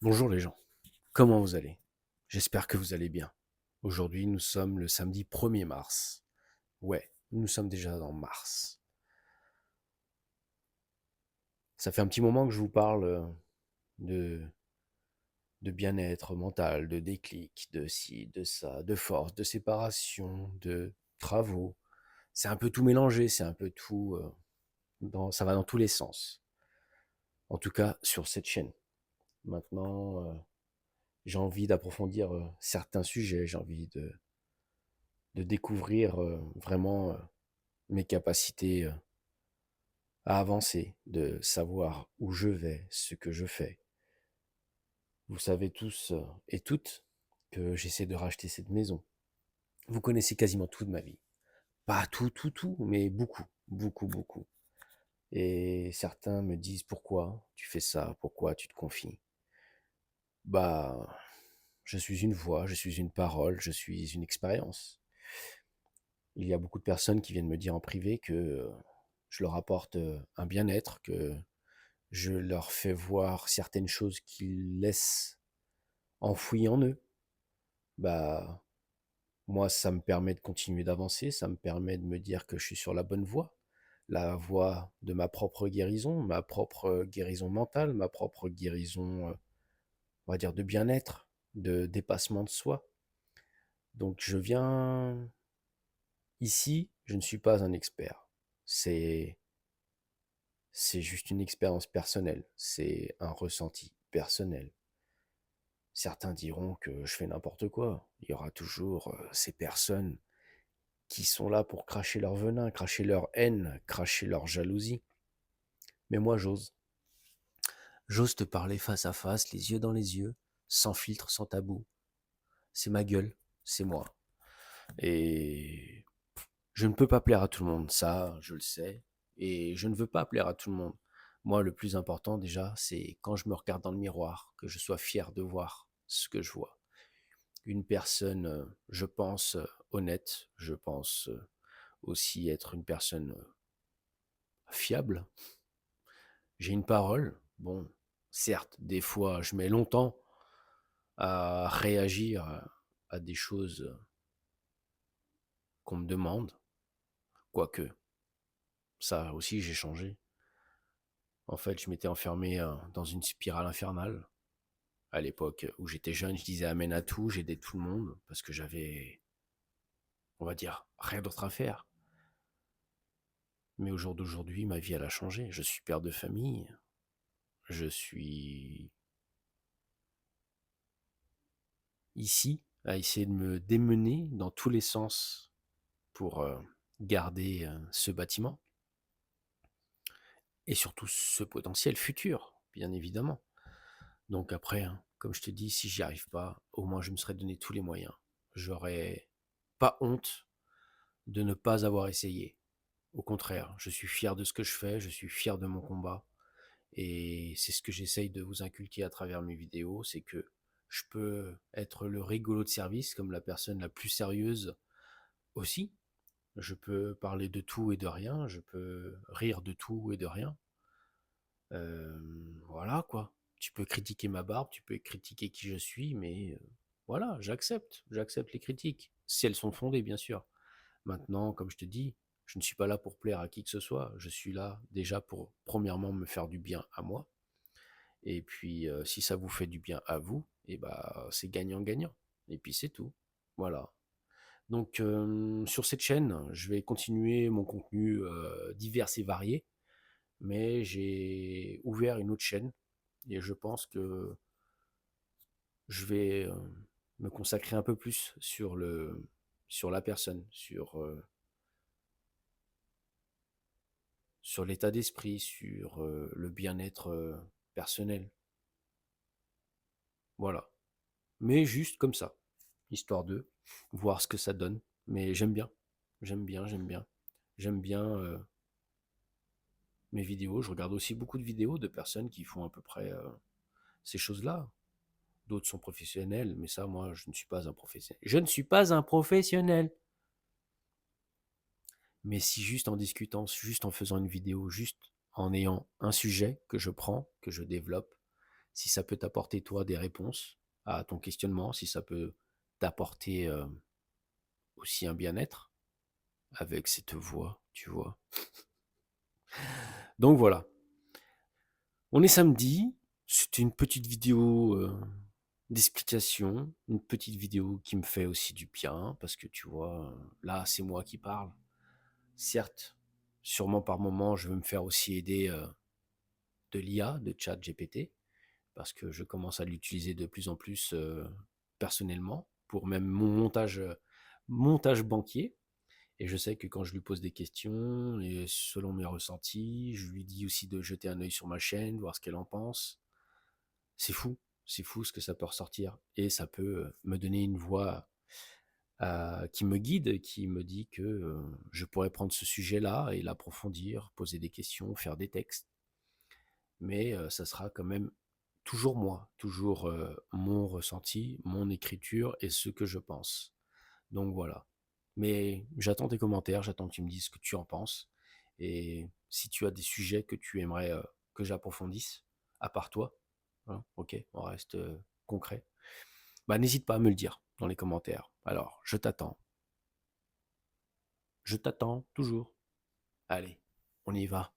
Bonjour les gens, comment vous allez? J'espère que vous allez bien. Aujourd'hui, nous sommes le samedi 1er mars. Ouais, nous sommes déjà dans mars. Ça fait un petit moment que je vous parle de, de bien-être mental, de déclic, de ci, de ça, de force, de séparation, de travaux. C'est un peu tout mélangé, c'est un peu tout... ça va dans tous les sens. En tout cas, sur cette chaîne. Maintenant, j'ai envie d'approfondir certains sujets, j'ai envie de découvrir vraiment mes capacités à avancer, de savoir où je vais, ce que je fais. Vous savez tous et toutes que j'essaie de racheter cette maison. Vous connaissez quasiment tout de ma vie. Pas tout, mais beaucoup, beaucoup, beaucoup. Et certains me disent pourquoi tu fais ça, pourquoi tu te confies. Bah, je suis une voix, je suis une parole, je suis une expérience. Il y a beaucoup de personnes qui viennent me dire en privé que je leur apporte un bien-être, que je leur fais voir certaines choses qu'ils laissent enfouies en eux. Bah, moi, ça me permet de continuer d'avancer, ça me permet de me dire que je suis sur la voie de ma propre guérison mentale, ma propre guérison, on va dire, de bien-être, de dépassement de soi. Donc, je viens ici, je ne suis pas un expert. C'est C'est juste une expérience personnelle, c'est un ressenti personnel. Certains diront que je fais n'importe quoi. Il y aura toujours ces personnes qui sont là pour cracher leur venin, cracher leur haine, cracher leur jalousie. Mais moi, j'ose. J'ose te parler face à face, les yeux dans les yeux, sans filtre, sans tabou. C'est ma gueule, c'est moi. Et je ne peux pas plaire à tout le monde, ça, je le sais. Et je ne veux pas plaire à tout le monde. Moi, le plus important déjà, c'est quand je me regarde dans le miroir, que je sois fier de voir ce que je vois. Une personne, je pense, honnête, je pense aussi être une personne fiable. J'ai une parole. Bon, certes, des fois, je mets longtemps à réagir à des choses qu'on me demande, quoique, ça aussi, j'ai changé. En fait, je m'étais enfermé dans une spirale infernale. À l'époque où j'étais jeune, je disais amen à tout, j'aidais tout le monde parce que j'avais, on va dire, rien d'autre à faire. Mais au jour d'aujourd'hui, ma vie, elle a changé. Je suis père de famille, je suis ici à essayer de me démener dans tous les sens pour garder ce bâtiment et surtout ce potentiel futur, bien évidemment. Donc après, hein, comme je te dis, si j'y arrive pas, au moins je me serais donné tous les moyens. J'aurais pas honte de ne pas avoir essayé. Au contraire, je suis fier de ce que je fais, je suis fier de mon combat. Et c'est ce que j'essaye de vous inculquer à travers mes vidéos, c'est que je peux être le rigolo de service comme la personne la plus sérieuse aussi. Je peux parler de tout et de rien, je peux rire de tout et de rien. Voilà quoi. Tu peux critiquer ma barbe, tu peux critiquer qui je suis, mais voilà, j'accepte les critiques, si elles sont fondées bien sûr. Maintenant, comme je te dis, je ne suis pas là pour plaire à qui que ce soit, je suis là déjà pour premièrement me faire du bien à moi, et puis si ça vous fait du bien à vous, et bah c'est gagnant-gagnant, et puis c'est tout. Voilà. Donc sur cette chaîne, je vais continuer mon contenu divers et varié, mais j'ai ouvert une autre chaîne et je pense que je vais me consacrer un peu plus sur la personne, sur l'état d'esprit, sur le bien-être personnel. Voilà. Mais juste comme ça, histoire de voir ce que ça donne. Mais j'aime bien, j'aime bien, j'aime bien. J'aime bien mes vidéos. Je regarde aussi beaucoup de vidéos de personnes qui font à peu près ces choses-là. D'autres sont professionnels, mais ça, moi, je ne suis pas un professionnel. Je ne suis pas un professionnel. Mais si juste en discutant, juste en faisant une vidéo, juste en ayant un sujet que je prends, que je développe, si ça peut t'apporter toi des réponses à ton questionnement, si ça peut t'apporter aussi un bien-être avec cette voix, tu vois. Donc voilà, on est samedi, c'est une petite vidéo d'explication, une petite vidéo qui me fait aussi du bien, parce que tu vois, là c'est moi qui parle. Certes, sûrement par moment, je veux me faire aussi aider de l'IA, de ChatGPT, parce que je commence à l'utiliser de plus en plus personnellement, pour même mon montage banquier. Et je sais que quand je lui pose des questions, et selon mes ressentis, je lui dis aussi de jeter un œil sur ma chaîne, voir ce qu'elle en pense. C'est fou, c'est fou ce que ça peut ressortir. Et ça peut me donner une voix qui me guide, qui me dit que je pourrais prendre ce sujet-là et l'approfondir, poser des questions, faire des textes. Mais ça sera quand même toujours moi, toujours mon ressenti, mon écriture et ce que je pense. Donc voilà. Mais j'attends tes commentaires, j'attends que tu me dises ce que tu en penses. Et si tu as des sujets que tu aimerais que j'approfondisse, à part toi, hein, ok, on reste concret, bah n'hésite pas à me le dire dans les commentaires. Alors, je t'attends toujours. Allez, on y va.